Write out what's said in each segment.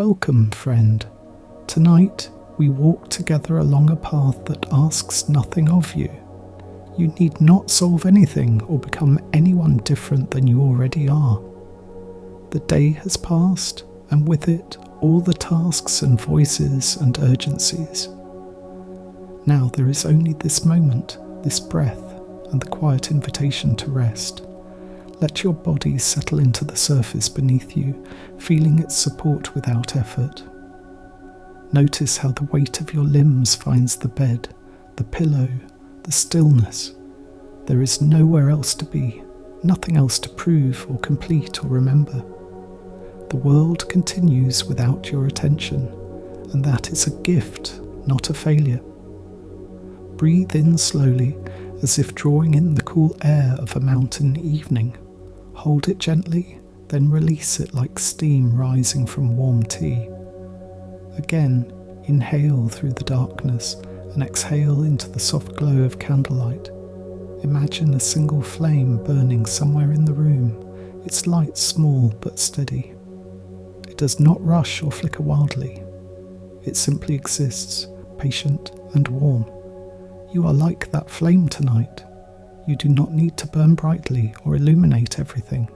Welcome, friend. Tonight, we walk together along a path that asks nothing of you. You need not solve anything or become anyone different than you already are. The day has passed, and with it, all the tasks and voices and urgencies. Now there is only this moment, this breath, and the quiet invitation to rest. Let your body settle into the surface beneath you, feeling its support without effort. Notice how the weight of your limbs finds the bed, the pillow, the stillness. There is nowhere else to be, nothing else to prove or complete or remember. The world continues without your attention, and that is a gift, not a failure. Breathe in slowly, as if drawing in the cool air of a mountain evening. Hold it gently, then release it like steam rising from warm tea. Again, inhale through the darkness and exhale into the soft glow of candlelight. Imagine a single flame burning somewhere in the room, its light small but steady. It does not rush or flicker wildly. It simply exists, patient and warm. You are like that flame tonight. You do not need to burn brightly or illuminate everything.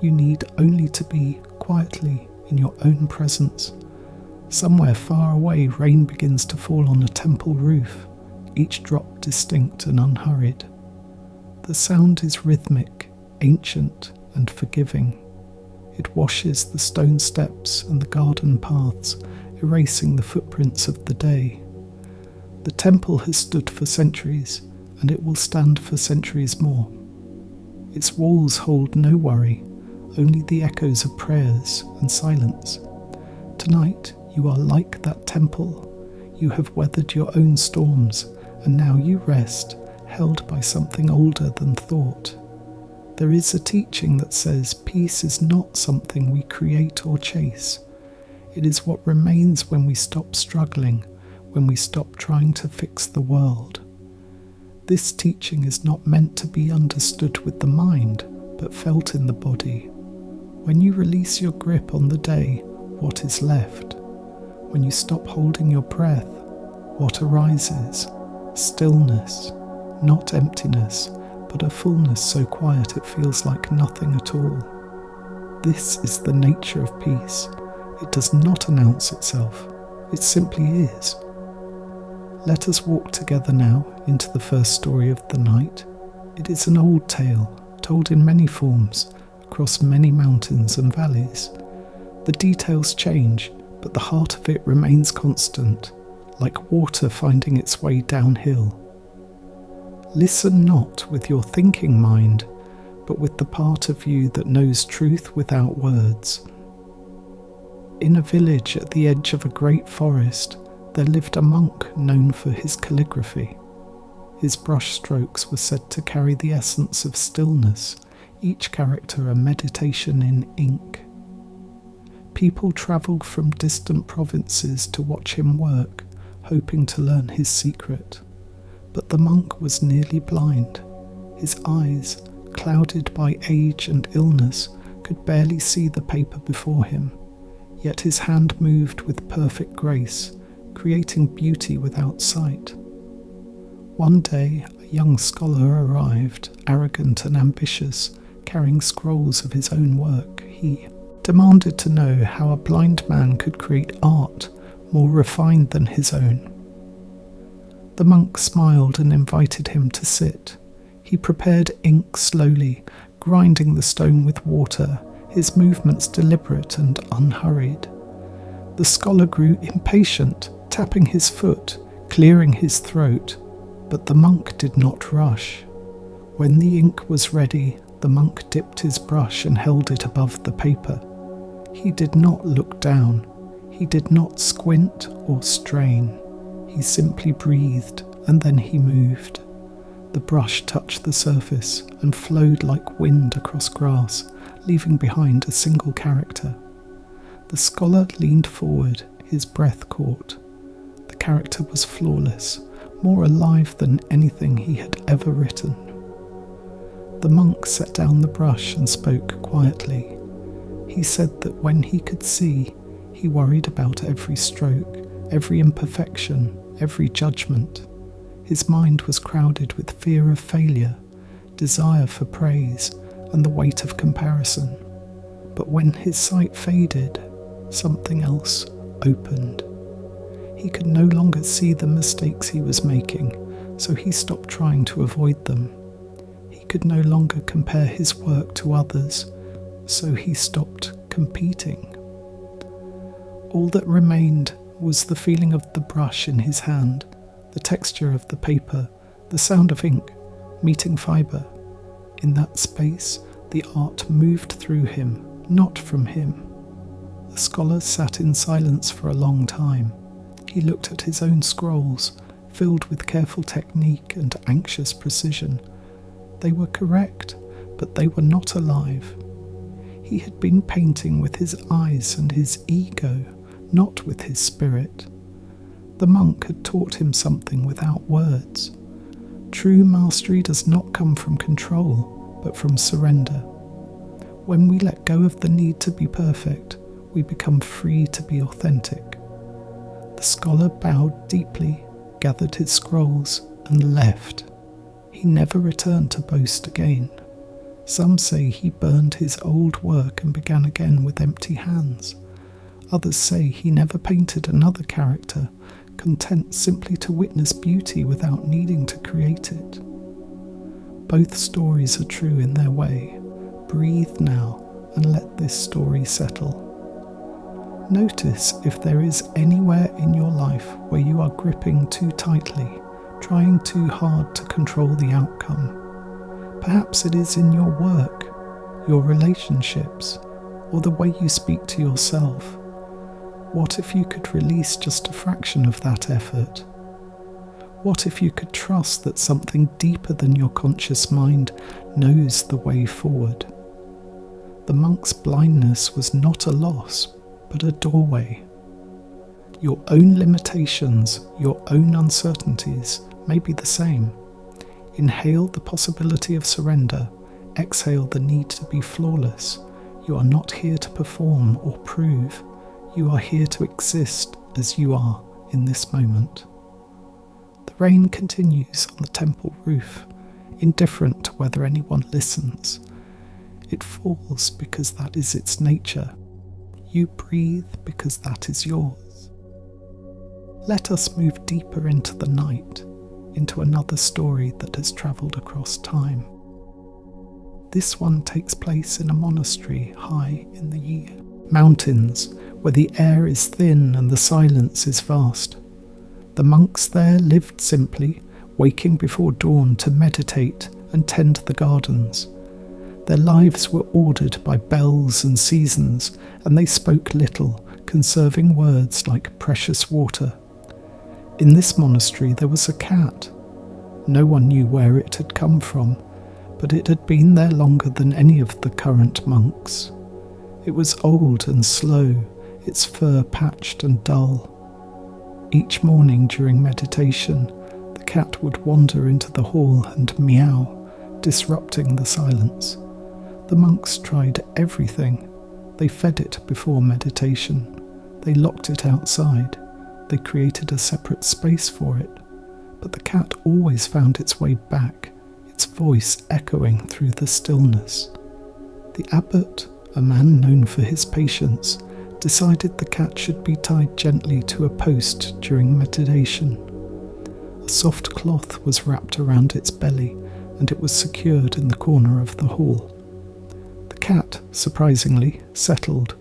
You need only to be quietly in your own presence. Somewhere far away, rain begins to fall on a temple roof, each drop distinct and unhurried. The sound is rhythmic, ancient, and forgiving. It washes the stone steps and the garden paths, erasing the footprints of the day. The temple has stood for centuries, and it will stand for centuries more. Its walls hold no worry, only the echoes of prayers and silence. Tonight, you are like that temple. You have weathered your own storms, and now you rest, held by something older than thought. There is a teaching that says peace is not something we create or chase. It is what remains when we stop struggling, when we stop trying to fix the world. This teaching is not meant to be understood with the mind, but felt in the body. When you release your grip on the day, what is left? When you stop holding your breath, what arises? Stillness, not emptiness, but a fullness so quiet it feels like nothing at all. This is the nature of peace. It does not announce itself. It simply is. Let us walk together now into the first story of the night. It is an old tale, told in many forms, across many mountains and valleys. The details change, but the heart of it remains constant, like water finding its way downhill. Listen not with your thinking mind, but with the part of you that knows truth without words. In a village at the edge of a great forest, there lived a monk known for his calligraphy. His brush strokes were said to carry the essence of stillness, each character a meditation in ink. People travelled from distant provinces to watch him work, hoping to learn his secret. But the monk was nearly blind. His eyes, clouded by age and illness, could barely see the paper before him. Yet his hand moved with perfect grace, creating beauty without sight. One day, a young scholar arrived, arrogant and ambitious, carrying scrolls of his own work. He demanded to know how a blind man could create art more refined than his own. The monk smiled and invited him to sit. He prepared ink slowly, grinding the stone with water, his movements deliberate and unhurried. The scholar grew impatient, tapping his foot, clearing his throat, but the monk did not rush. When the ink was ready, the monk dipped his brush and held it above the paper. He did not look down. He did not squint or strain. He simply breathed, and then he moved. The brush touched the surface and flowed like wind across grass, leaving behind a single character. The scholar leaned forward, his breath caught. The character was flawless, more alive than anything he had ever written. The monk set down the brush and spoke quietly. He said that when he could see, he He worried about every stroke, every imperfection, every judgment. His mind was crowded with fear of failure, desire for praise, and the weight of comparison. But when his sight faded, something else opened. He could no longer see the mistakes he was making, so he stopped trying to avoid them. He could no longer compare his work to others, so he stopped competing. All that remained was the feeling of the brush in his hand, the texture of the paper, the sound of ink meeting fibre. In that space, the art moved through him, not from him. The scholar sat in silence for a long time. He looked at his own scrolls, filled with careful technique and anxious precision. They were correct, but they were not alive. He had been painting with his eyes and his ego, not with his spirit. The monk had taught him something without words. True mastery does not come from control, but from surrender. When we let go of the need to be perfect, we become free to be authentic. The scholar bowed deeply, gathered his scrolls, and left. He never returned to boast again. Some say he burned his old work and began again with empty hands. Others say he never painted another character, content simply to witness beauty without needing to create it. Both stories are true in their way. Breathe now and let this story settle. Notice if there is anywhere in your life where you are gripping too tightly, trying too hard to control the outcome. Perhaps it is in your work, your relationships, or the way you speak to yourself. What if you could release just a fraction of that effort? What if you could trust that something deeper than your conscious mind knows the way forward? The monk's blindness was not a loss, but a doorway. Your own limitations, your own uncertainties may be the same. Inhale the possibility of surrender, exhale the need to be flawless. You are not here to perform or prove. You are here to exist as you are in this moment. The rain continues on the temple roof, indifferent to whether anyone listens. It falls because that is its nature. You breathe because that is yours. Let us move deeper into the night, into another story that has travelled across time. This one takes place in a monastery high in the mountains, where the air is thin and the silence is vast. The monks there lived simply, waking before dawn to meditate and tend the gardens. Their lives were ordered by bells and seasons, and they spoke little, conserving words like precious water. In this monastery there was a cat. No one knew where it had come from, but it had been there longer than any of the current monks. It was old and slow, its fur patched and dull. Each morning during meditation, the cat would wander into the hall and meow, disrupting the silence. The monks tried everything. They fed it before meditation. They locked it outside. They created a separate space for it. But the cat always found its way back, its voice echoing through the stillness. The abbot, a man known for his patience, decided the cat should be tied gently to a post during meditation. A soft cloth was wrapped around its belly, and it was secured in the corner of the hall. The cat, surprisingly, settled.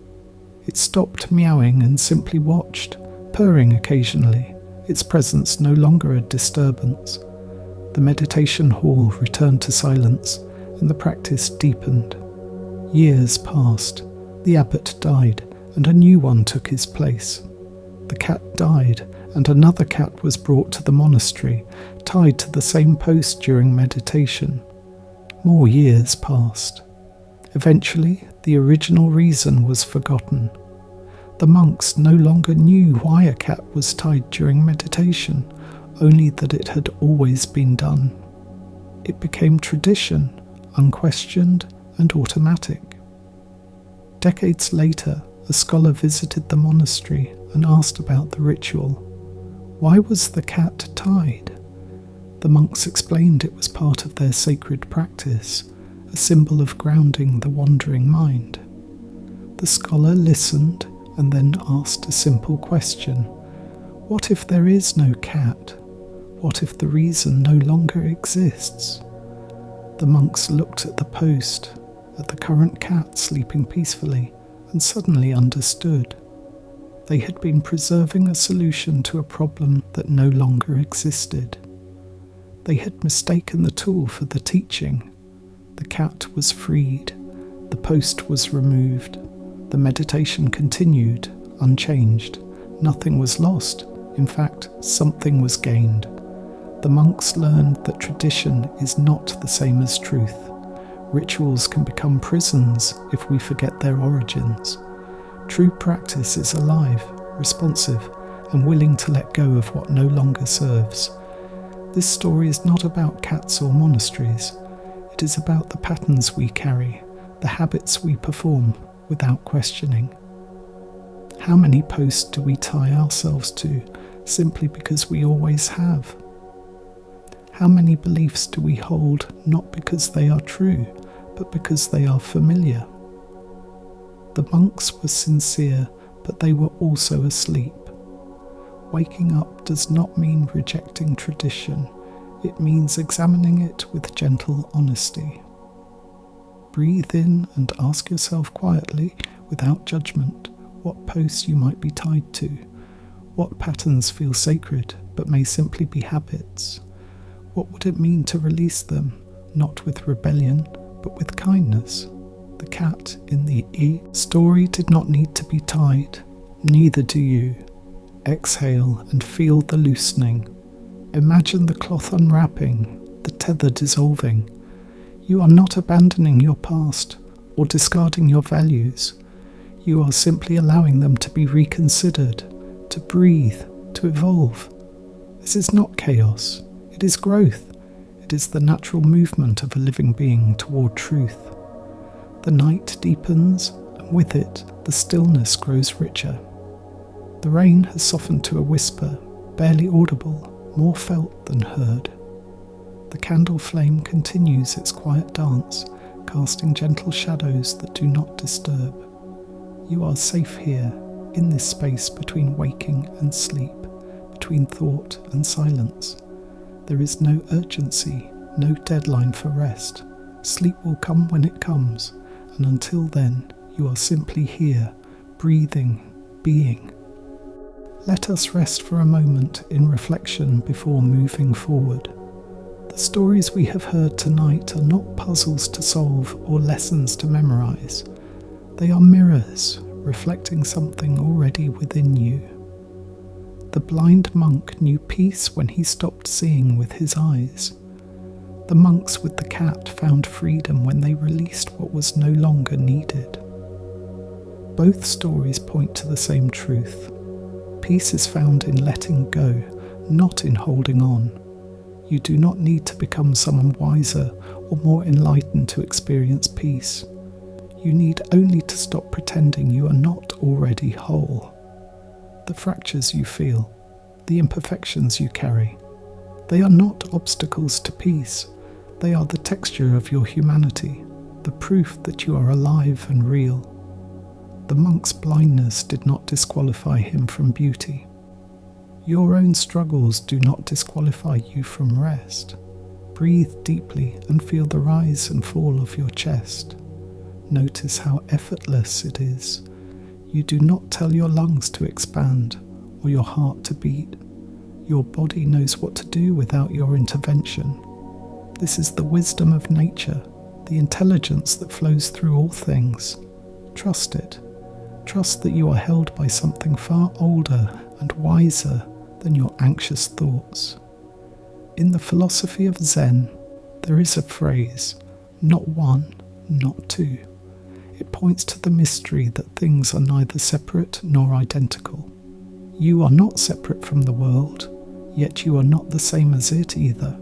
It stopped meowing and simply watched, purring occasionally, its presence no longer a disturbance. The meditation hall returned to silence, and the practice deepened. Years passed. The abbot died, and a new one took his place. The cat died, and another cat was brought to the monastery, tied to the same post during meditation. More years passed. Eventually, the original reason was forgotten. The monks no longer knew why a cat was tied during meditation, only that it had always been done. It became tradition, unquestioned and automatic. Decades later, a scholar visited the monastery and asked about the ritual. Why was the cat tied? The monks explained it was part of their sacred practice, a symbol of grounding the wandering mind. The scholar listened and then asked a simple question. What if there is no cat? What if the reason no longer exists? The monks looked at the post, at the current cat sleeping peacefully, and suddenly understood. They had been preserving a solution to a problem that no longer existed. They had mistaken the tool for the teaching. The cat was freed. The post was removed. The meditation continued, unchanged. Nothing was lost. In fact, something was gained. The monks learned that tradition is not the same as truth. Rituals can become prisons if we forget their origins. True practice is alive, responsive, and willing to let go of what no longer serves. This story is not about cats or monasteries. It is about the patterns we carry, the habits we perform without questioning. How many posts do we tie ourselves to simply because we always have? How many beliefs do we hold not because they are true, but because they are familiar? The monks were sincere, but they were also asleep. Waking up does not mean rejecting tradition. It means examining it with gentle honesty. Breathe in and ask yourself quietly, without judgment, what posts you might be tied to, what patterns feel sacred but may simply be habits. What would it mean to release them, not with rebellion, but with kindness? The cat in the story did not need to be tied, neither do you. Exhale and feel the loosening. Imagine the cloth unwrapping, the tether dissolving. You are not abandoning your past or discarding your values. You are simply allowing them to be reconsidered, to breathe, to evolve. This is not chaos. It is growth. It is the natural movement of a living being toward truth. The night deepens, and with it, the stillness grows richer. The rain has softened to a whisper, barely audible, more felt than heard. The candle flame continues its quiet dance, casting gentle shadows that do not disturb. You are safe here, in this space between waking and sleep, between thought and silence. There is no urgency, no deadline for rest. Sleep will come when it comes, and until then, you are simply here, breathing, being. Let us rest for a moment in reflection before moving forward. The stories we have heard tonight are not puzzles to solve or lessons to memorize. They are mirrors, reflecting something already within you. The blind monk knew peace when he stopped seeing with his eyes. The monks with the cat found freedom when they released what was no longer needed. Both stories point to the same truth. Peace is found in letting go, not in holding on. You do not need to become someone wiser or more enlightened to experience peace. You need only to stop pretending you are not already whole. The fractures you feel, the imperfections you carry, they are not obstacles to peace. They are the texture of your humanity, the proof that you are alive and real. The monk's blindness did not disqualify him from beauty. Your own struggles do not disqualify you from rest. Breathe deeply and feel the rise and fall of your chest. Notice how effortless it is. You do not tell your lungs to expand or your heart to beat. Your body knows what to do without your intervention. This is the wisdom of nature, the intelligence that flows through all things. Trust it. Trust that you are held by something far older and wiser than your anxious thoughts. In the philosophy of Zen, there is a phrase, not one, not two. It points to the mystery that things are neither separate nor identical. You are not separate from the world, yet you are not the same as it either.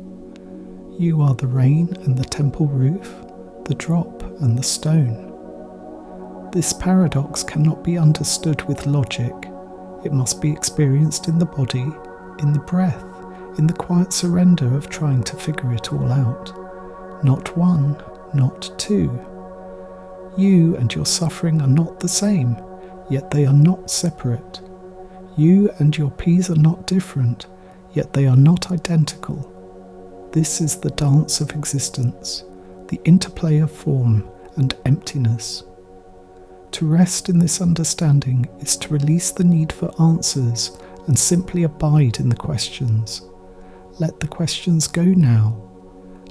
You are the rain and the temple roof, the drop and the stone. This paradox cannot be understood with logic. It must be experienced in the body, in the breath, in the quiet surrender of trying to figure it all out. Not one, not two. You and your suffering are not the same, yet they are not separate. You and your peas are not different, yet they are not identical. This is the dance of existence, the interplay of form and emptiness. To rest in this understanding is to release the need for answers and simply abide in the questions. Let the questions go now.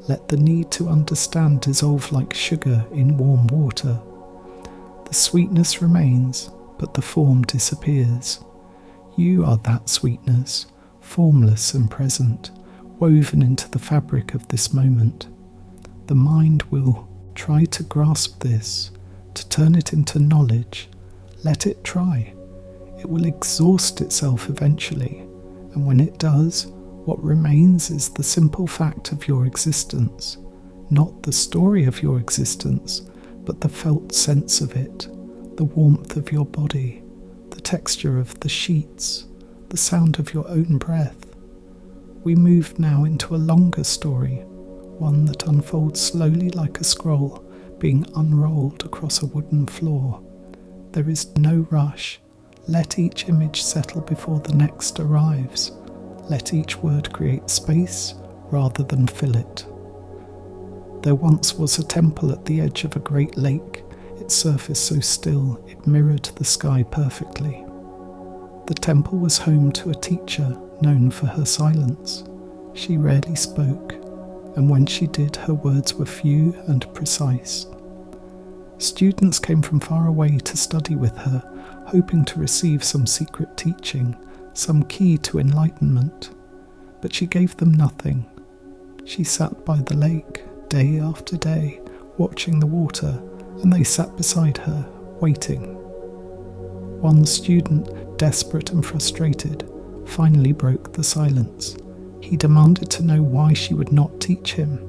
Let the need to understand dissolve like sugar in warm water. The sweetness remains, but the form disappears. You are that sweetness, formless and present, woven into the fabric of this moment. The mind will try to grasp this, to turn it into knowledge. Let it try. It will exhaust itself eventually, and when it does, what remains is the simple fact of your existence, not the story of your existence, but the felt sense of it, the warmth of your body, the texture of the sheets, the sound of your own breath. We move now into a longer story, one that unfolds slowly like a scroll being unrolled across a wooden floor. There is no rush. Let each image settle before the next arrives. Let each word create space rather than fill it. There once was a temple at the edge of a great lake, its surface so still it mirrored the sky perfectly. The temple was home to a teacher known for her silence. She rarely spoke, and when she did, her words were few and precise. Students came from far away to study with her, hoping to receive some secret teaching, some key to enlightenment. But she gave them nothing. She sat by the lake, day after day, watching the water, and they sat beside her, waiting. One student, desperate and frustrated, finally broke the silence. He demanded to know why she would not teach him.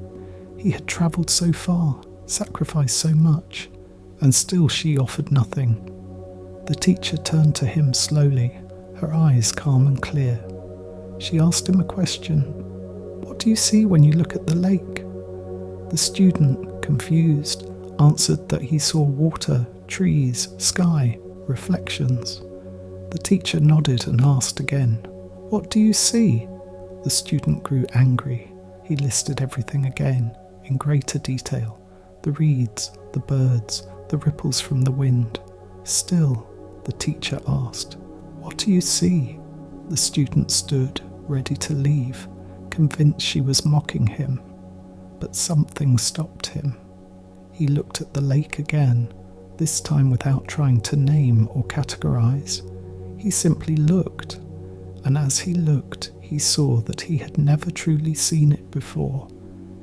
He had travelled so far, sacrificed so much, and still she offered nothing. The teacher turned to him slowly, her eyes calm and clear. She asked him a question. "What do you see when you look at the lake?" The student, confused, answered that he saw water, trees, sky, reflections. The teacher nodded and asked again, "What do you see?" The student grew angry. He listed everything again, in greater detail. The reeds, the birds, the ripples from the wind. Still, the teacher asked, "What do you see?" The student stood, ready to leave, convinced she was mocking him. But something stopped him. He looked at the lake again, this time without trying to name or categorize. He simply looked, and as he looked, he saw that he had never truly seen it before.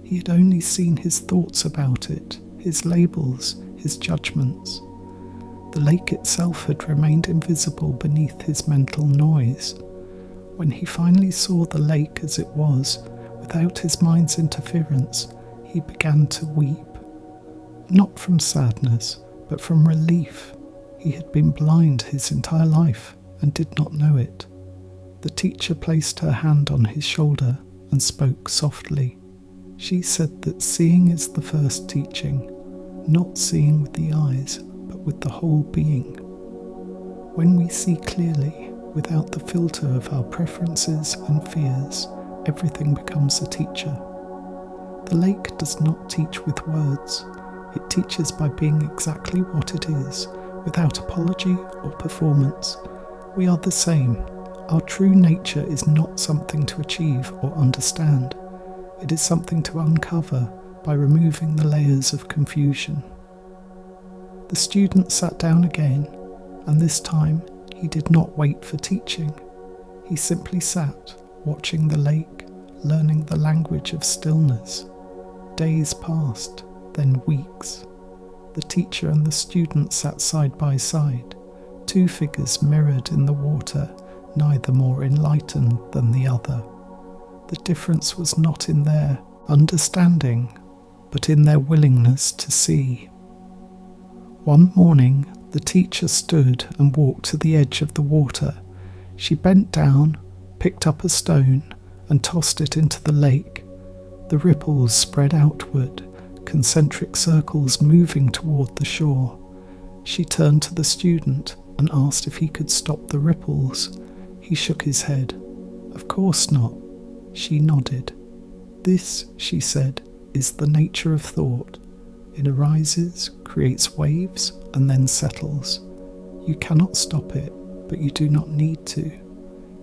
He had only seen his thoughts about it, his labels, his judgments. The lake itself had remained invisible beneath his mental noise. When he finally saw the lake as it was, without his mind's interference, he began to weep. Not from sadness, but from relief. He had been blind his entire life and did not know it. The teacher placed her hand on his shoulder and spoke softly. She said that seeing is the first teaching, not seeing with the eyes, but with the whole being. When we see clearly, without the filter of our preferences and fears, everything becomes a teacher. The lake does not teach with words. It teaches by being exactly what it is, without apology or performance. We are the same. Our true nature is not something to achieve or understand. It is something to uncover by removing the layers of confusion. The student sat down again, and this time he did not wait for teaching. He simply sat, watching the lake, learning the language of stillness. Days passed, then weeks. The teacher and the student sat side by side, two figures mirrored in the water, neither more enlightened than the other. The difference was not in their understanding, but in their willingness to see. One morning, The teacher stood and walked to the edge of the water. She bent down, picked up a stone, and tossed it into the lake. The ripples spread outward, concentric circles moving toward the shore. She turned to the student and asked if he could stop the ripples. He shook his head. "Of course not." She nodded. "This," she said, "is the nature of thought. It arises, creates waves, and then settles. You cannot stop it, but you do not need to.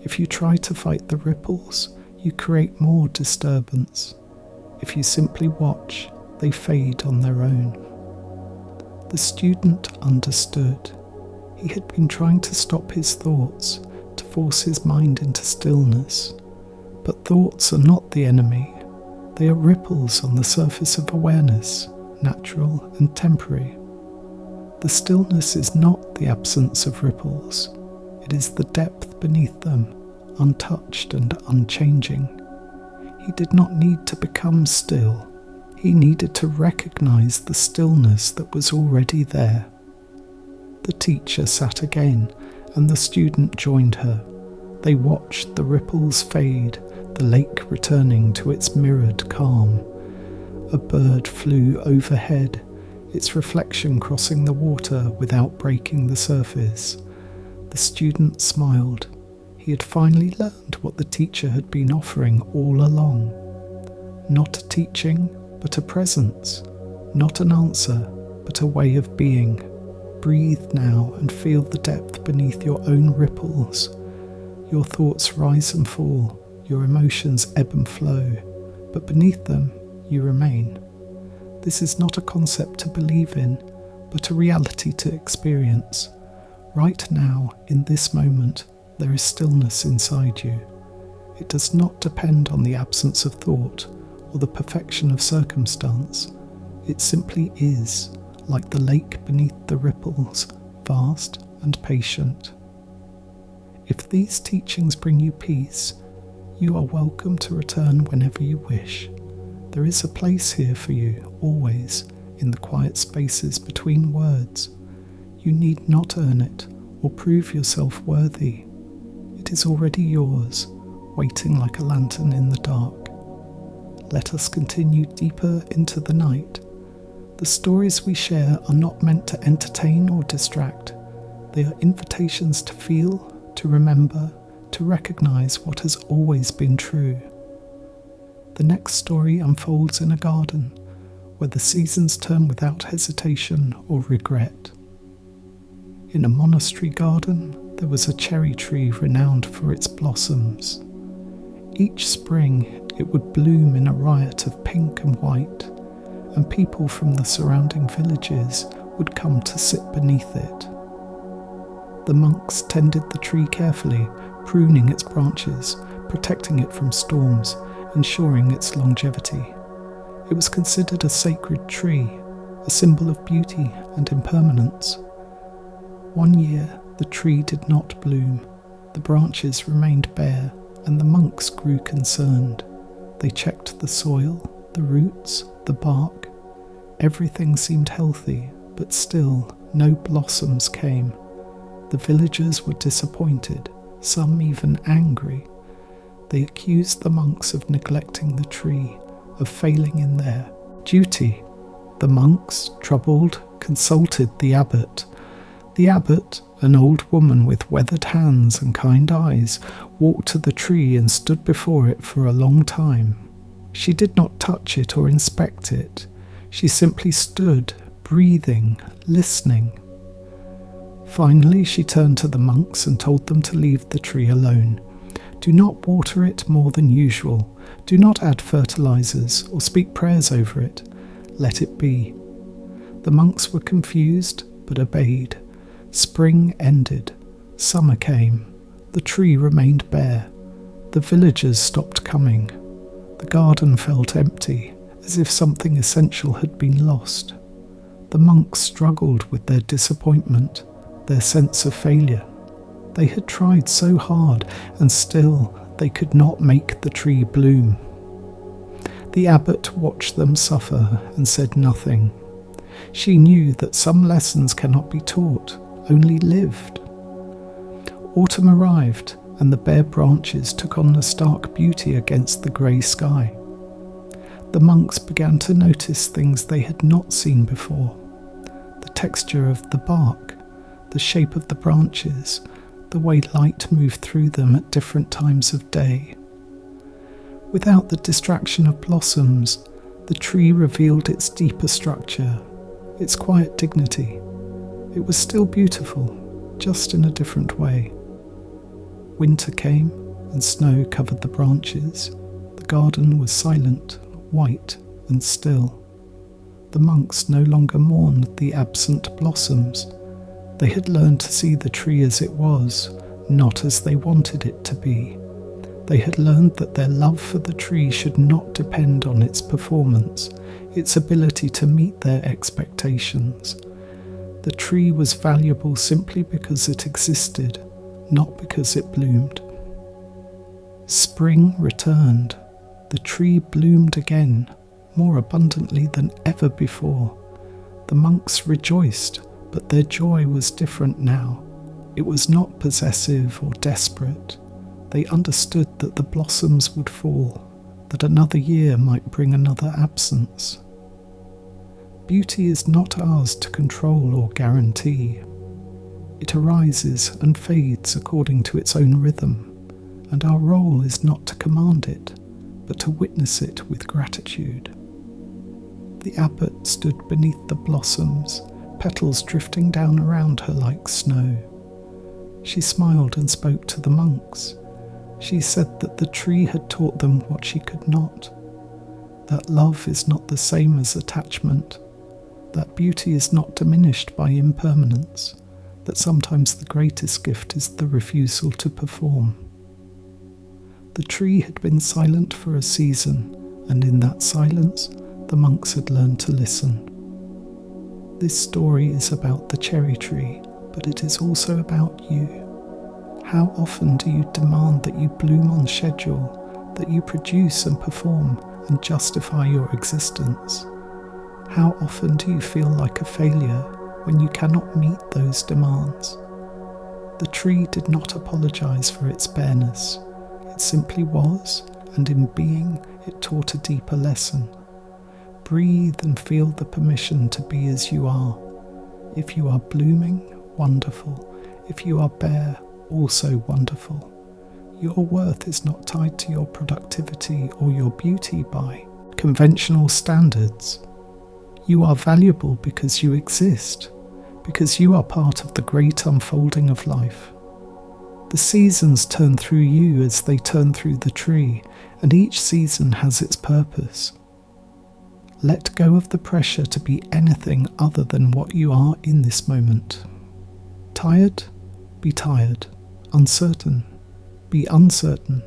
If you try to fight the ripples, you create more disturbance. If you simply watch, they fade on their own." The student understood. He had been trying to stop his thoughts, to force his mind into stillness. But thoughts are not the enemy. They are ripples on the surface of awareness, natural and temporary. The stillness is not the absence of ripples. It is the depth beneath them, untouched and unchanging. He did not need to become still. He needed to recognize the stillness that was already there. The teacher sat again, and the student joined her. They watched the ripples fade, the lake returning to its mirrored calm. A bird flew overhead, its reflection crossing the water without breaking the surface. The student smiled. He had finally learned what the teacher had been offering all along. Not a teaching, but a presence. Not an answer, but a way of being. Breathe now and feel the depth beneath your own ripples. Your thoughts rise and fall, your emotions ebb and flow, but beneath them you remain. This is not a concept to believe in, but a reality to experience. Right now, in this moment, there is stillness inside you. It does not depend on the absence of thought or the perfection of circumstance. It simply is, like the lake beneath the ripples, vast and patient. If these teachings bring you peace, you are welcome to return whenever you wish. There is a place here for you, always, in the quiet spaces between words. You need not earn it or prove yourself worthy. It is already yours, waiting like a lantern in the dark. Let us continue deeper into the night. The stories we share are not meant to entertain or distract. They are invitations to feel, to remember, to recognize what has always been true. The next story unfolds in a garden, where the seasons turn without hesitation or regret. In a monastery garden, there was a cherry tree renowned for its blossoms. Each spring, it would bloom in a riot of pink and white, and people from the surrounding villages would come to sit beneath it. The monks tended the tree carefully, pruning its branches, protecting it from storms, ensuring its longevity. It was considered a sacred tree, a symbol of beauty and impermanence. One year, the tree did not bloom. The branches remained bare, and the monks grew concerned. They checked the soil, the roots, the bark. Everything seemed healthy, but still no blossoms came. The villagers were disappointed, some even angry. They accused the monks of neglecting the tree, of failing in their duty. The monks, troubled, consulted the abbot. The abbot, an old woman with weathered hands and kind eyes, walked to the tree and stood before it for a long time. She did not touch it or inspect it. She simply stood, breathing, listening. Finally, she turned to the monks and told them to leave the tree alone. Do not water it more than usual. Do not add fertilizers or speak prayers over it. Let it be. The monks were confused, but obeyed. Spring ended. Summer came. The tree remained bare. The villagers stopped coming. The garden felt empty, as if something essential had been lost. The monks struggled with their disappointment, their sense of failure. They had tried so hard, and still they could not make the tree bloom. The abbot watched them suffer and said nothing. She knew that some lessons cannot be taught, only lived. Autumn arrived, and the bare branches took on a stark beauty against the grey sky. The monks began to notice things they had not seen before. The texture of the bark, the shape of the branches, the way light moved through them at different times of day. Without the distraction of blossoms, the tree revealed its deeper structure, its quiet dignity. It was still beautiful, just in a different way. Winter came, and snow covered the branches. The garden was silent, white and still. The monks no longer mourned the absent blossoms. They had learned to see the tree as it was, not as they wanted it to be. They had learned that their love for the tree should not depend on its performance, its ability to meet their expectations. The tree was valuable simply because it existed, not because it bloomed. Spring returned. The tree bloomed again, more abundantly than ever before. The monks rejoiced, but their joy was different now. It was not possessive or desperate. They understood that the blossoms would fall, that another year might bring another absence. Beauty is not ours to control or guarantee. It arises and fades according to its own rhythm, and our role is not to command it, but to witness it with gratitude. The abbot stood beneath the blossoms, petals drifting down around her like snow. She smiled and spoke to the monks. She said that the tree had taught them what she could not, that love is not the same as attachment, that beauty is not diminished by impermanence, that sometimes the greatest gift is the refusal to perform. The tree had been silent for a season, and in that silence, the monks had learned to listen. This story is about the cherry tree, but it is also about you. How often do you demand that you bloom on schedule, that you produce and perform and justify your existence? How often do you feel like a failure when you cannot meet those demands? The tree did not apologize for its bareness. It simply was, and in being, it taught a deeper lesson. Breathe and feel the permission to be as you are. If you are blooming, wonderful. If you are bare, also wonderful. Your worth is not tied to your productivity or your beauty by conventional standards. You are valuable because you exist, because you are part of the great unfolding of life. The seasons turn through you as they turn through the tree, and each season has its purpose. Let go of the pressure to be anything other than what you are in this moment. Tired? Be tired. Uncertain? Be uncertain.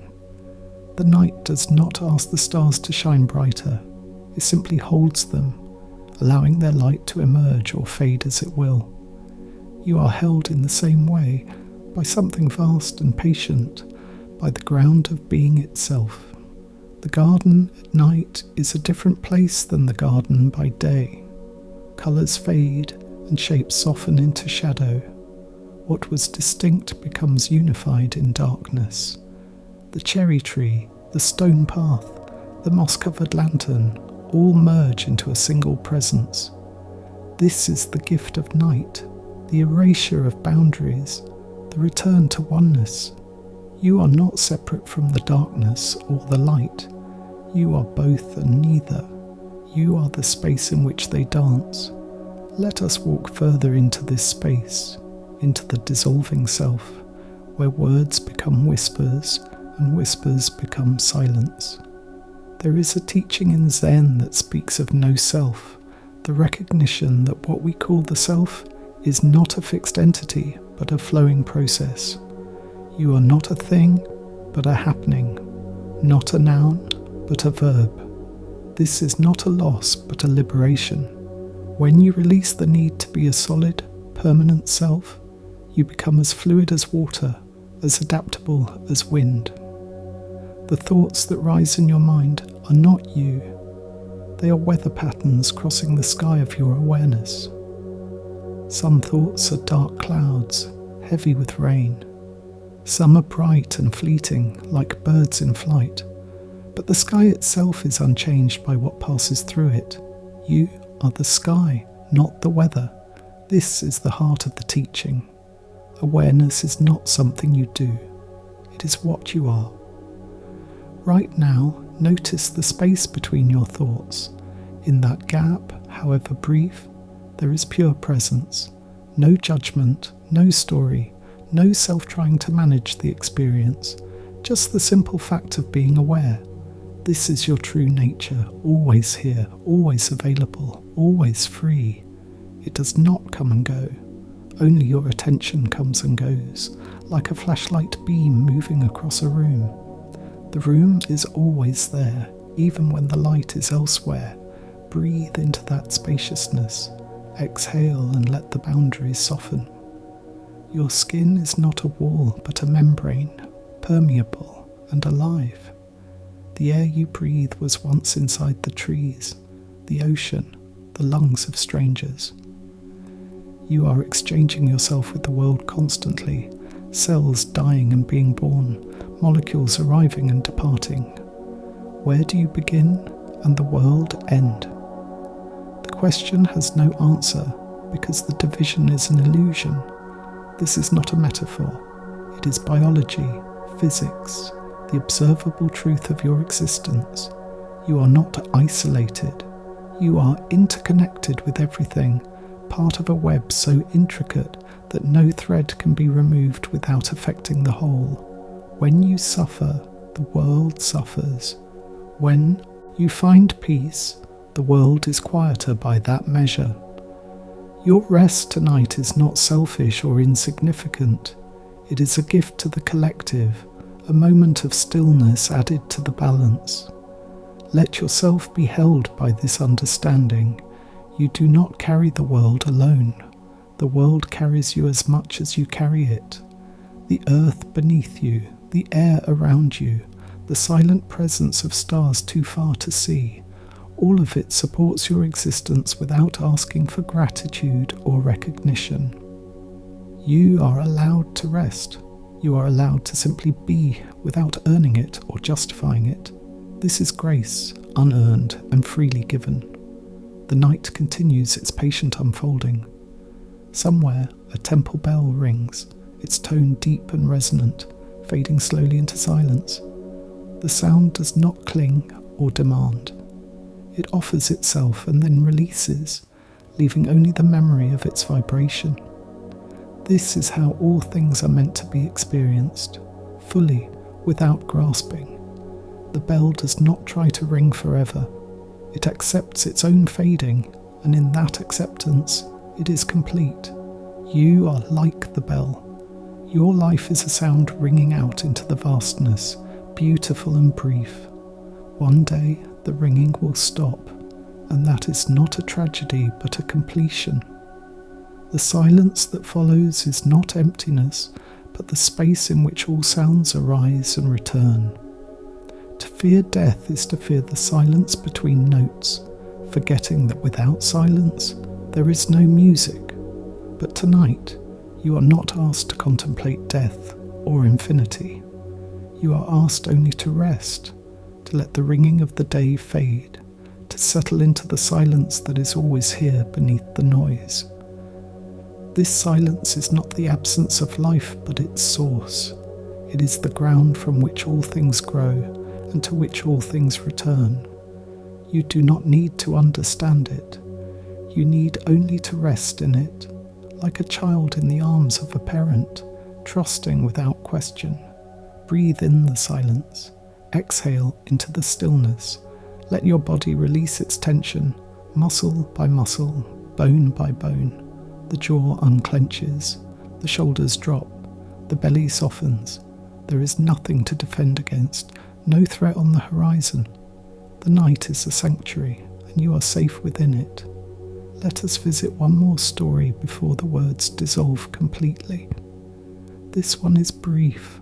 The night does not ask the stars to shine brighter. It simply holds them, allowing their light to emerge or fade as it will. You are held in the same way, by something vast and patient, by the ground of being itself. The garden at night is a different place than the garden by day. Colours fade and shapes soften into shadow. What was distinct becomes unified in darkness. The cherry tree, the stone path, the moss-covered lantern, all merge into a single presence. This is the gift of night, the erasure of boundaries, the return to oneness. You are not separate from the darkness or the light. You are both and neither. You are the space in which they dance. Let us walk further into this space, into the dissolving self, where words become whispers and whispers become silence. There is a teaching in Zen that speaks of no self, the recognition that what we call the self is not a fixed entity, but a flowing process. You are not a thing, but a happening, not a noun, but a verb. This is not a loss, but a liberation. When you release the need to be a solid, permanent self, you become as fluid as water, as adaptable as wind. The thoughts that rise in your mind are not you. They are weather patterns crossing the sky of your awareness. Some thoughts are dark clouds, heavy with rain. Some are bright and fleeting, like birds in flight. But the sky itself is unchanged by what passes through it. You are the sky, not the weather. This is the heart of the teaching. Awareness is not something you do. It is what you are. Right now, notice the space between your thoughts. In that gap, however brief, there is pure presence. No judgment, no story, no self trying to manage the experience. Just the simple fact of being aware. This is your true nature, always here, always available, always free. It does not come and go. Only your attention comes and goes, like a flashlight beam moving across a room. The room is always there, even when the light is elsewhere. Breathe into that spaciousness. Exhale and let the boundaries soften. Your skin is not a wall, but a membrane, permeable and alive. The air you breathe was once inside the trees, the ocean, the lungs of strangers. You are exchanging yourself with the world constantly, cells dying and being born, molecules arriving and departing. Where do you begin and the world end? The question has no answer because the division is an illusion. This is not a metaphor. It is biology, physics, the observable truth of your existence. You are not isolated. You are interconnected with everything, part of a web so intricate that no thread can be removed without affecting the whole. When you suffer, the world suffers. When you find peace, the world is quieter by that measure. Your rest tonight is not selfish or insignificant. It is a gift to the collective, a moment of stillness added to the balance. Let yourself be held by this understanding. You do not carry the world alone. The world carries you as much as you carry it. The earth beneath you, the air around you, the silent presence of stars too far to see, all of it supports your existence without asking for gratitude or recognition. You are allowed to rest. You are allowed to simply be without earning it or justifying it. This is grace, unearned and freely given. The night continues its patient unfolding. Somewhere, a temple bell rings, its tone deep and resonant, fading slowly into silence. The sound does not cling or demand. It offers itself and then releases, leaving only the memory of its vibration. This is how all things are meant to be experienced, fully, without grasping. The bell does not try to ring forever. It accepts its own fading, and in that acceptance, it is complete. You are like the bell. Your life is a sound ringing out into the vastness, beautiful and brief. One day, the ringing will stop, and that is not a tragedy but a completion. The silence that follows is not emptiness, but the space in which all sounds arise and return. To fear death is to fear the silence between notes, forgetting that without silence, there is no music. But tonight, you are not asked to contemplate death or infinity. You are asked only to rest, to let the ringing of the day fade, to settle into the silence that is always here beneath the noise. This silence is not the absence of life, but its source. It is the ground from which all things grow and to which all things return. You do not need to understand it. You need only to rest in it, like a child in the arms of a parent, trusting without question. Breathe in the silence. Exhale into the stillness. Let your body release its tension, muscle by muscle, bone by bone. The jaw unclenches, the shoulders drop, the belly softens. There is nothing to defend against, no threat on the horizon. The night is a sanctuary, and you are safe within it. Let us visit one more story before the words dissolve completely. This one is brief,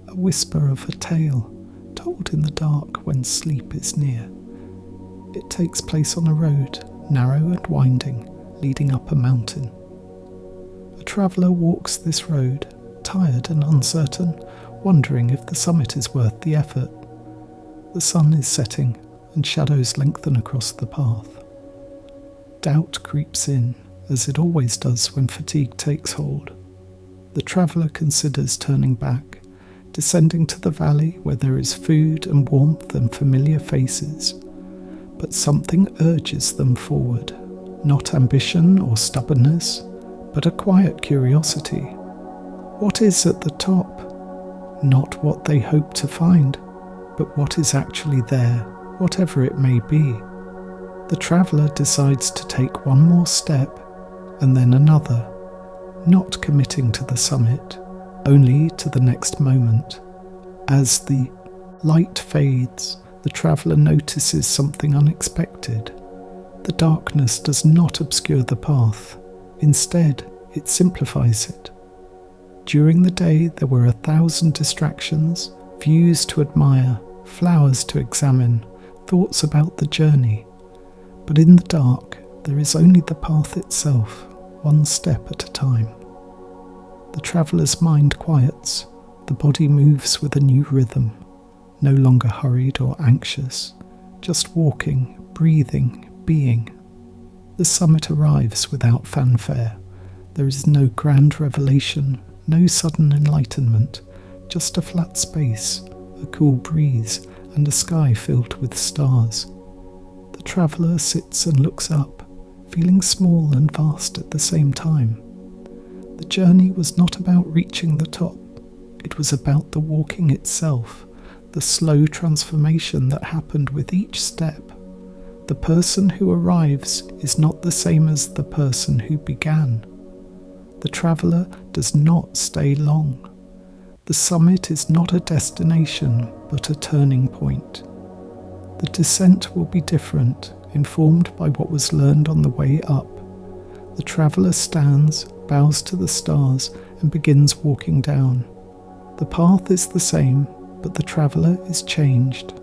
a whisper of a tale, told in the dark when sleep is near. It takes place on a road, narrow and winding, leading up a mountain. A traveller walks this road, tired and uncertain, wondering if the summit is worth the effort. The sun is setting, and shadows lengthen across the path. Doubt creeps in, as it always does when fatigue takes hold. The traveller considers turning back, descending to the valley where there is food and warmth and familiar faces. But something urges them forward, not ambition or stubbornness, but a quiet curiosity. What is at the top? Not what they hope to find, but what is actually there, whatever it may be. The traveller decides to take one more step, and then another, not committing to the summit, only to the next moment. As the light fades, the traveller notices something unexpected. The darkness does not obscure the path. Instead, it simplifies it. During the day, there were 1,000 distractions, views to admire, flowers to examine, thoughts about the journey. But in the dark, there is only the path itself, one step at a time. The traveller's mind quiets, the body moves with a new rhythm, no longer hurried or anxious, just walking, breathing, being. The summit arrives without fanfare. There is no grand revelation, no sudden enlightenment, just a flat space, a cool breeze, and a sky filled with stars. The traveller sits and looks up, feeling small and vast at the same time. The journey was not about reaching the top. It was about the walking itself, the slow transformation that happened with each step. The person who arrives is not the same as the person who began. The traveller does not stay long. The summit is not a destination, but a turning point. The descent will be different, informed by what was learned on the way up. The traveller stands, bows to the stars, and begins walking down. The path is the same, but the traveller is changed.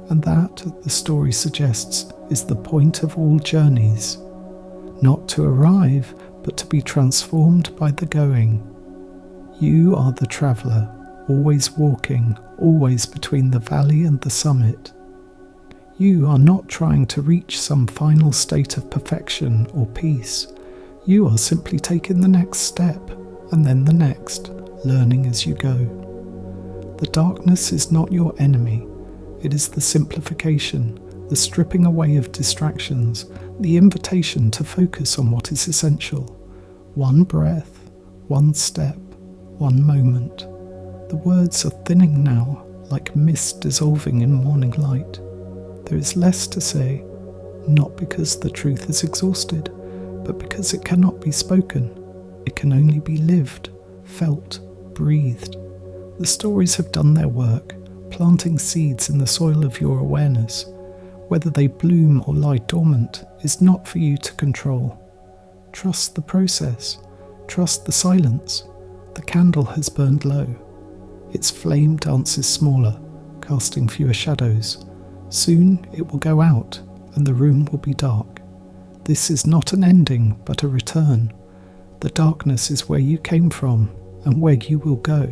And that, the story suggests, is the point of all journeys. Not to arrive, but to be transformed by the going. You are the traveller, always walking, always between the valley and the summit. You are not trying to reach some final state of perfection or peace. You are simply taking the next step, and then the next, learning as you go. The darkness is not your enemy. It is the simplification, the stripping away of distractions, the invitation to focus on what is essential. One breath, one step, one moment. The words are thinning now, like mist dissolving in morning light. There is less to say, not because the truth is exhausted, but because it cannot be spoken. It can only be lived, felt, breathed. The stories have done their work, planting seeds in the soil of your awareness. Whether they bloom or lie dormant is not for you to control. Trust the process. Trust the silence. The candle has burned low. Its flame dances smaller, casting fewer shadows. Soon it will go out, and the room will be dark. This is not an ending, but a return. The darkness is where you came from, and where you will go.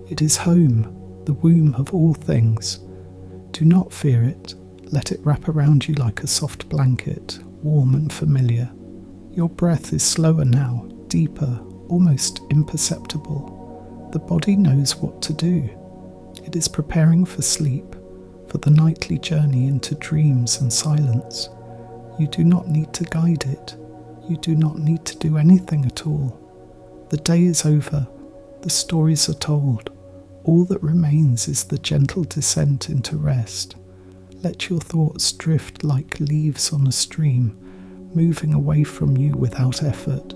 It is home, the womb of all things. Do not fear it. Let it wrap around you like a soft blanket, warm and familiar. Your breath is slower now, deeper, almost imperceptible. The body knows what to do. It is preparing for sleep, for the nightly journey into dreams and silence. You do not need to guide it. You do not need to do anything at all. The day is over. The stories are told. All that remains is the gentle descent into rest. Let your thoughts drift like leaves on a stream, moving away from you without effort.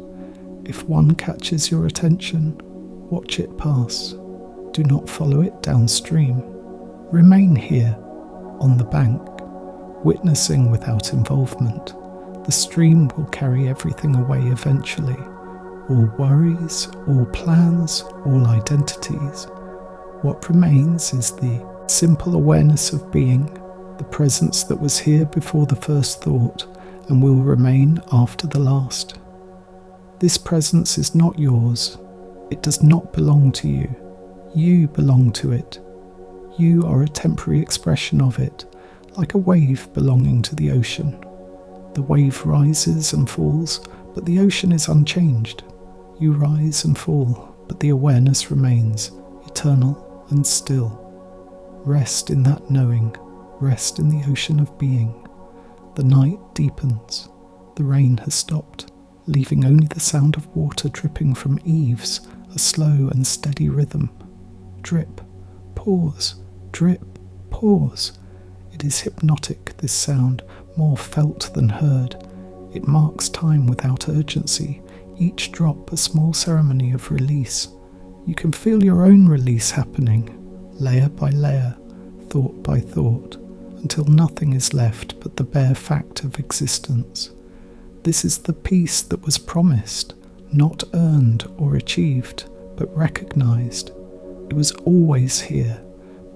If one catches your attention, watch it pass. Do not follow it downstream. Remain here, on the bank, witnessing without involvement. The stream will carry everything away eventually. All worries, all plans, all identities. What remains is the simple awareness of being, the presence that was here before the first thought and will remain after the last. This presence is not yours. It does not belong to you. You belong to it. You are a temporary expression of it, like a wave belonging to the ocean. The wave rises and falls, but the ocean is unchanged. You rise and fall, but the awareness remains, eternal and still. Rest in that knowing, rest in the ocean of being. The night deepens. The rain has stopped, leaving only the sound of water dripping from eaves, a slow and steady rhythm. Drip, pause, drip, pause. It is hypnotic, this sound, more felt than heard. It marks time without urgency, each drop a small ceremony of release. You can feel your own release happening, layer by layer, thought by thought, until nothing is left but the bare fact of existence. This is the peace that was promised, not earned or achieved, but recognized. It was always here,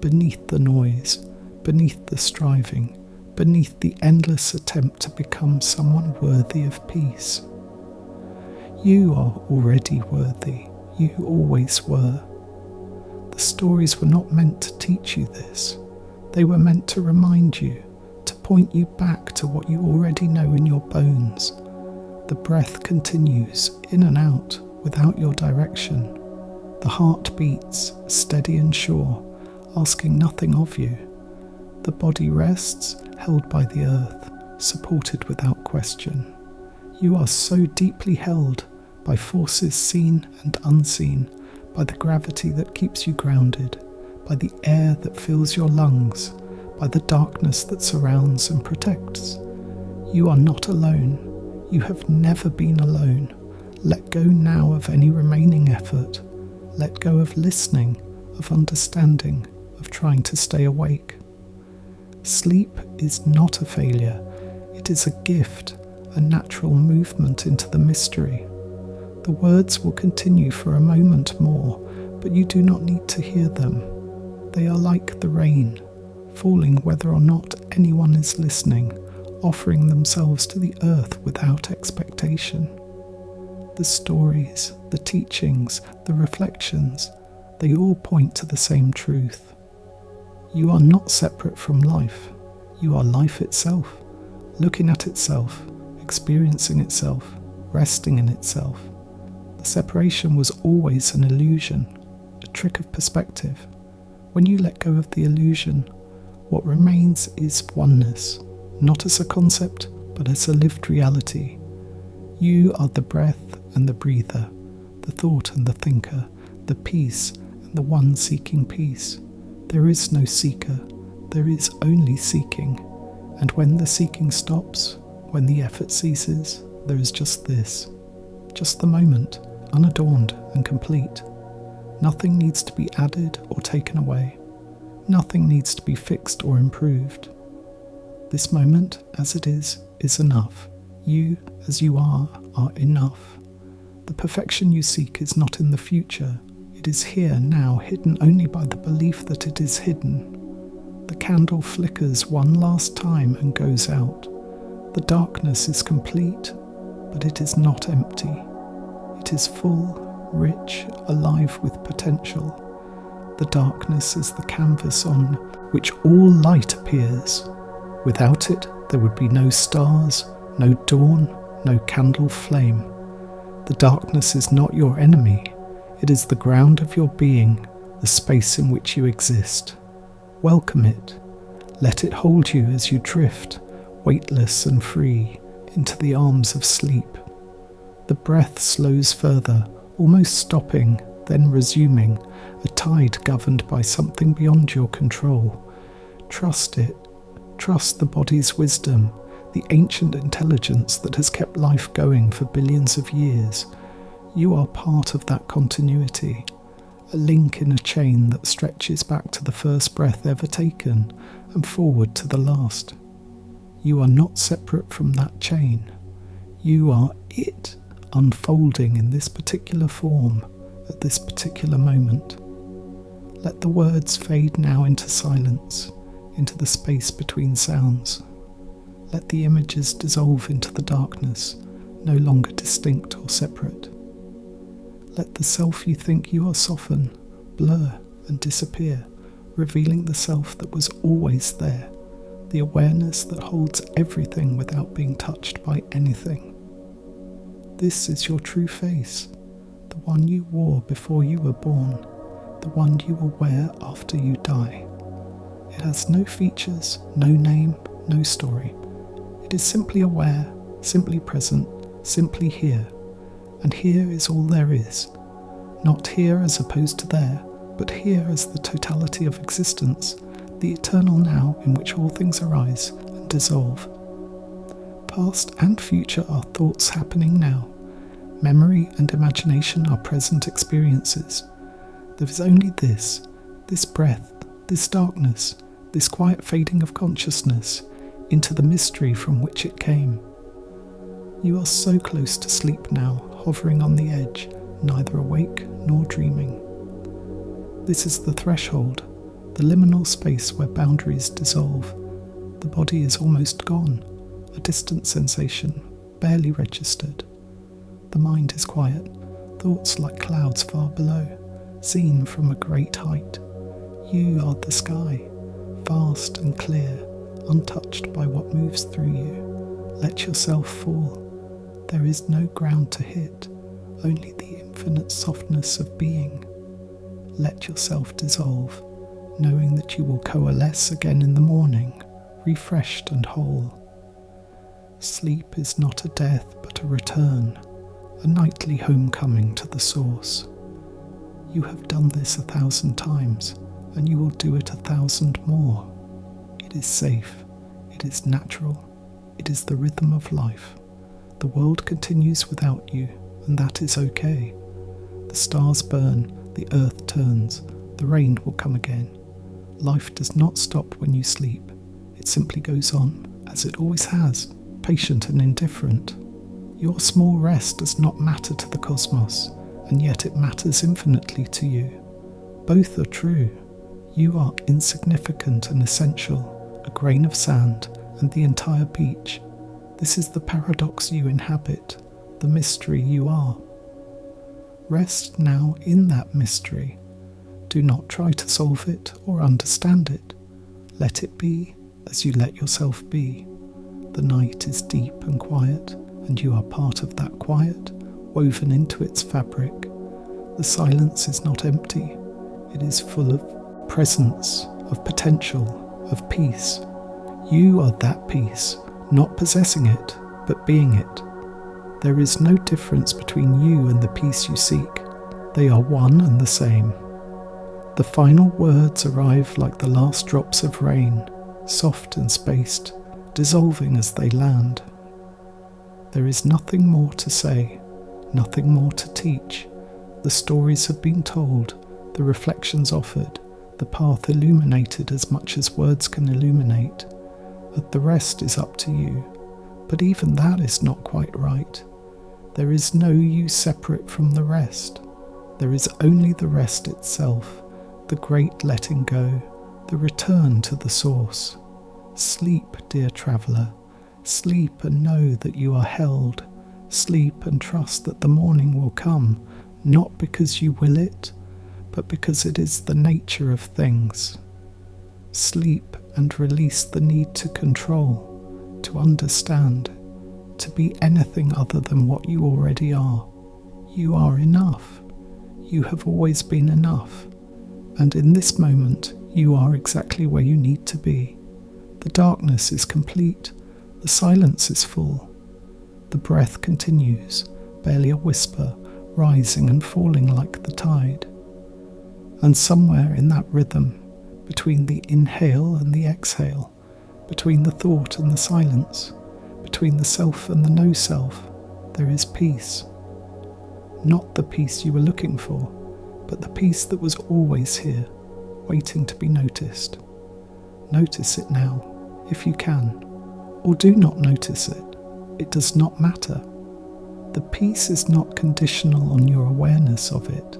beneath the noise, beneath the striving, beneath the endless attempt to become someone worthy of peace. You are already worthy. You always were. The stories were not meant to teach you this. They were meant to remind you, to point you back to what you already know in your bones. The breath continues in and out without your direction. The heart beats, steady and sure, asking nothing of you. The body rests, held by the earth, supported without question. You are so deeply held by forces seen and unseen, by the gravity that keeps you grounded, by the air that fills your lungs, by the darkness that surrounds and protects. You are not alone. You have never been alone. Let go now of any remaining effort. Let go of listening, of understanding, of trying to stay awake. Sleep is not a failure. It is a gift, a natural movement into the mystery. The words will continue for a moment more, but you do not need to hear them. They are like the rain, falling whether or not anyone is listening, offering themselves to the earth without expectation. The stories, the teachings, the reflections, they all point to the same truth. You are not separate from life. You are life itself, looking at itself, experiencing itself, resting in itself. The separation was always an illusion, a trick of perspective. When you let go of the illusion, what remains is oneness, not as a concept, but as a lived reality. You are the breath and the breather, the thought and the thinker, the peace and the one seeking peace. There is no seeker, there is only seeking. And when the seeking stops, when the effort ceases, there is just this, just the moment, unadorned and complete. Nothing needs to be added or taken away. Nothing needs to be fixed or improved. This moment, as it is enough. You, as you are enough. The perfection you seek is not in the future. It is here now, hidden only by the belief that it is hidden. The candle flickers one last time and goes out. The darkness is complete, but it is not empty. It is full, rich, alive with potential. The darkness is the canvas on which all light appears. Without it, there would be no stars, no dawn, no candle flame. The darkness is not your enemy. It is the ground of your being, the space in which you exist. Welcome it. Let it hold you as you drift, weightless and free, into the arms of sleep. The breath slows further, almost stopping, then resuming, a tide governed by something beyond your control. Trust it. Trust the body's wisdom, the ancient intelligence that has kept life going for billions of years. You are part of that continuity, a link in a chain that stretches back to the first breath ever taken and forward to the last. You are not separate from that chain. You are it, unfolding in this particular form at this particular moment. Let the words fade now into silence. into the space between sounds. Let the images dissolve into the darkness, no longer distinct or separate. Let the self you think you are soften, blur and disappear, revealing the self that was always there, the awareness that holds everything without being touched by anything. This is your true face, the one you wore before you were born, the one you will wear after you die. It has no features, no name, no story. It is simply aware, simply present, simply here. And here is all there is. Not here as opposed to there, but here as the totality of existence, the eternal now in which all things arise and dissolve. Past and future are thoughts happening now. Memory and imagination are present experiences. There is only this breath, this darkness, this quiet fading of consciousness into the mystery from which it came. You are so close to sleep now, hovering on the edge, neither awake nor dreaming. This is the threshold, the liminal space where boundaries dissolve. The body is almost gone, a distant sensation, barely registered. The mind is quiet, thoughts like clouds far below, seen from a great height. You are the sky, vast and clear, untouched by what moves through you. Let yourself fall. There is no ground to hit, only the infinite softness of being. Let yourself dissolve, knowing that you will coalesce again in the morning, refreshed and whole. Sleep is not a death but a return, a nightly homecoming to the source. You have done this 1,000 times, and you will do it 1,000 more. It is safe, it is natural, it is the rhythm of life. The world continues without you, and that is okay. The stars burn, the earth turns, the rain will come again. Life does not stop when you sleep. It simply goes on, as it always has, patient and indifferent. Your small rest does not matter to the cosmos, and yet it matters infinitely to you. Both are true. You are insignificant and essential, a grain of sand and the entire beach. This is the paradox you inhabit, the mystery you are. Rest now in that mystery. Do not try to solve it or understand it. Let it be as you let yourself be. The night is deep and quiet, and you are part of that quiet, woven into its fabric. The silence is not empty. It is full of presence, of potential, of peace. You are that peace, not possessing it, but being it. There is no difference between you and the peace you seek. They are one and the same. The final words arrive like the last drops of rain, soft and spaced, dissolving as they land. There is nothing more to say, nothing more to teach. The stories have been told, the reflections offered, the path illuminated as much as words can illuminate. But the rest is up to you. But even that is not quite right. There is no you separate from the rest. There is only the rest itself, the great letting go, the return to the source. Sleep, dear traveller. Sleep and know that you are held. Sleep and trust that the morning will come, not because you will it, but because it is the nature of things. Sleep and release the need to control, to understand, to be anything other than what you already are. You are enough. You have always been enough. And in this moment, you are exactly where you need to be. The darkness is complete. The silence is full. The breath continues, barely a whisper, rising and falling like the tide. And somewhere in that rhythm, between the inhale and the exhale, between the thought and the silence, between the self and the no-self, there is peace. Not the peace you were looking for, but the peace that was always here, waiting to be noticed. Notice it now, if you can, or do not notice it. It does not matter. The peace is not conditional on your awareness of it.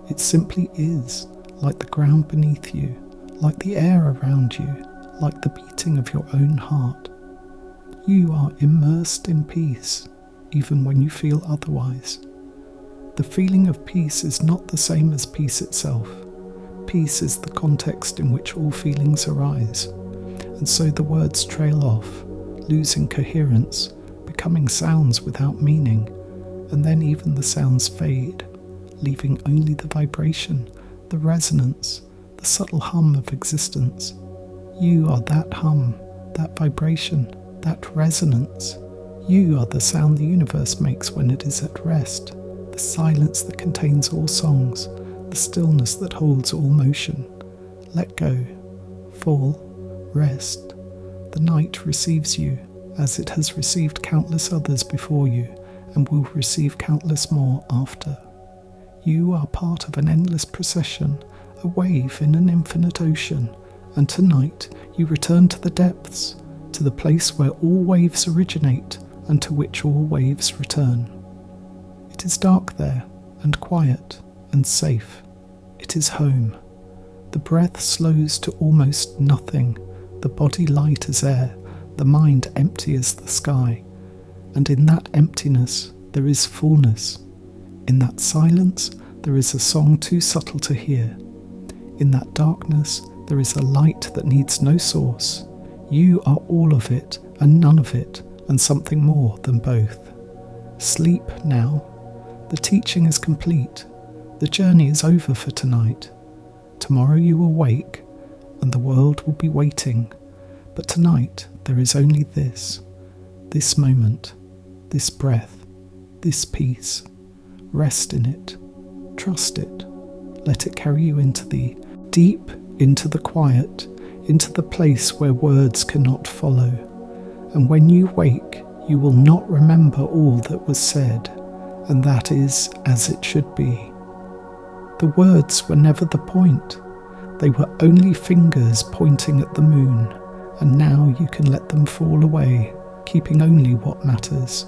It simply is, like the ground beneath you, like the air around you, like the beating of your own heart. You are immersed in peace, even when you feel otherwise. The feeling of peace is not the same as peace itself. Peace is the context in which all feelings arise, and so the words trail off, losing coherence, becoming sounds without meaning, and then even the sounds fade, leaving only the vibration, the resonance, the subtle hum of existence. You are that hum, that vibration, that resonance. You are the sound the universe makes when it is at rest, the silence that contains all songs, the stillness that holds all motion. Let go, fall, rest. The night receives you, as it has received countless others before you, and will receive countless more after. You are part of an endless procession, a wave in an infinite ocean, and tonight you return to the depths, to the place where all waves originate and to which all waves return. It is dark there, and quiet, and safe. It is home. The breath slows to almost nothing, the body light as air, the mind empty as the sky. And in that emptiness there is fullness. In that silence there is a song too subtle to hear. In that darkness there is a light that needs no source. You are all of it and none of it, and something more than both. Sleep now. The teaching is complete. The journey is over for tonight. Tomorrow you will wake, and the world will be waiting. But tonight there is only this moment, this breath, this peace. Rest in it. Trust it. Let it carry you into the deep, into the quiet, into the place where words cannot follow. And when you wake, you will not remember all that was said, and that is as it should be. The words were never the point. They were only fingers pointing at the moon, and now you can let them fall away, keeping only what matters.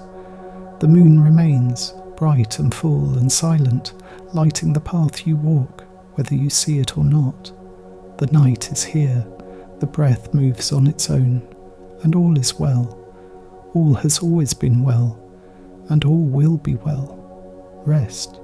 The moon remains, bright and full and silent, lighting the path you walk, whether you see it or not. The night is here, the breath moves on its own, and all is well. All has always been well, and all will be well. Rest.